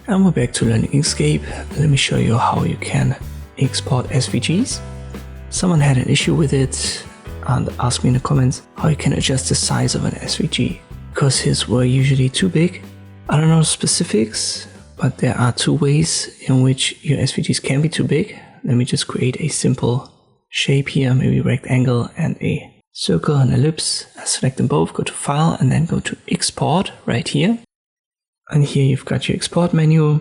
And we're back to learning Inkscape. Let me show you how you can export SVGs. Someone had an issue with it and asked me in the comments how you can adjust the size of an SVG, because his were usually too big. I don't know the specifics, but there are two ways in which your SVGs can be too big. Let me just create a simple shape here, maybe rectangle and a circle and ellipse. I select them both, go to File and then go to Export right here. And here you've got your export menu.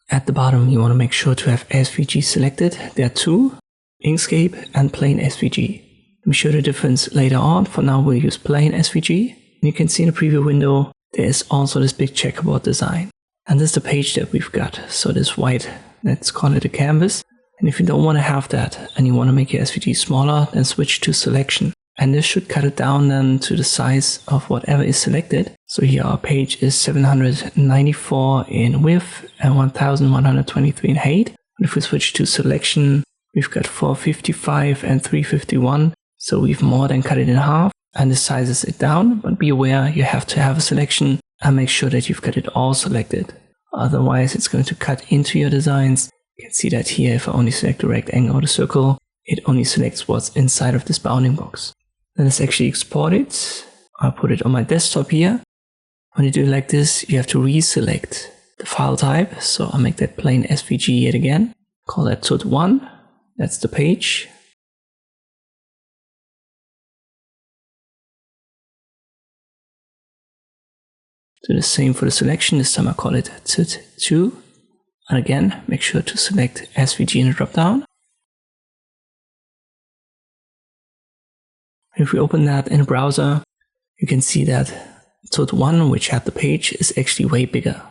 At the bottom you want to make sure to have SVG selected. There are two, Inkscape and plain SVG. Let me show the difference later on. For now we'll use plain SVG. And you can see in the preview window there is also this big checkerboard design. And this is the page that we've got. So this white, let's call it a canvas. And if you don't want to have that and you want to make your SVG smaller, then switch to selection. And this should cut it down then to the size of whatever is selected. So here our page is 794 in width and 1123 in height. And if we switch to selection, we've got 455 and 351. So we've more than cut it in half, and this sizes it down. But be aware, you have to have a selection and make sure that you've got it all selected. Otherwise it's going to cut into your designs. You can see that here, if I only select the rectangle or the circle, it only selects what's inside of this bounding box. Then let's actually export it. I'll put it on my desktop here. When you do it like this, you have to reselect the file type. So I'll make that plain SVG yet again. Call that tut1. That's the page. Do the same for the selection. This time I call it tut2. And again, make sure to select SVG in the dropdown. If we open that in a browser, you can see that tut1, which had the page, is actually way bigger.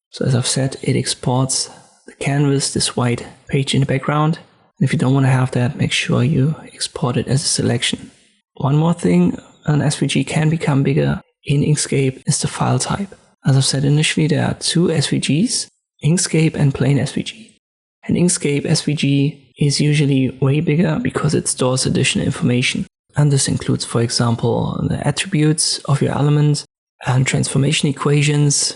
So as I've said, it exports the canvas, this white page in the background. And if you don't want to have that, make sure you export it as a selection. One more thing, an SVG can become bigger in Inkscape is the file type. As I've said initially, there are two SVGs, Inkscape and plain SVG. And Inkscape SVG is usually way bigger because it stores additional information. And this includes, for example, the attributes of your element and transformation equations.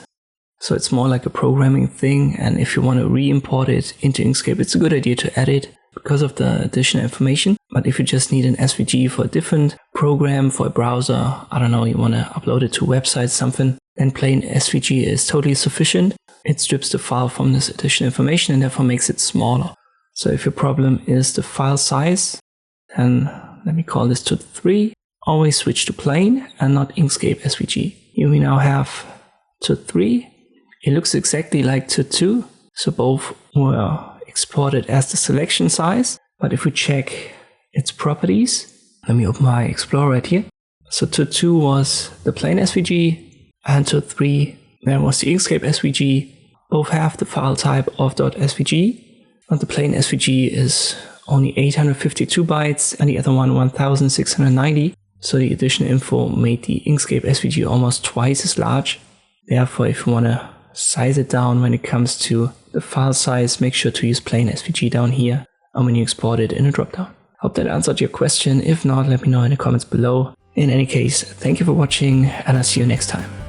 So it's more like a programming thing. And if you want to re-import it into Inkscape, it's a good idea to add it because of the additional information. But if you just need an SVG for a different program, for a browser, I don't know, you want to upload it to a website, something, then plain SVG is totally sufficient. It strips the file from this additional information and therefore makes it smaller. So if your problem is the file size, then let me call this tut3. Always switch to plain and not Inkscape SVG. Here we now have tut3. It looks exactly like tut2. So both were exported as the selection size. But if we check its properties, let me open my Explorer right here. So tut2 was the plain SVG and tut3 there was the Inkscape SVG. Both have the file type of .svg. But the plain SVG is only 852 bytes and the other one 1690. So the additional info made the Inkscape SVG almost twice as large. Therefore, if you want to size it down when it comes to the file size, make sure to use plain SVG down here and when you export it in a dropdown. Hope that answered your question. If not, let me know in the comments below. In any case, thank you for watching and I'll see you next time.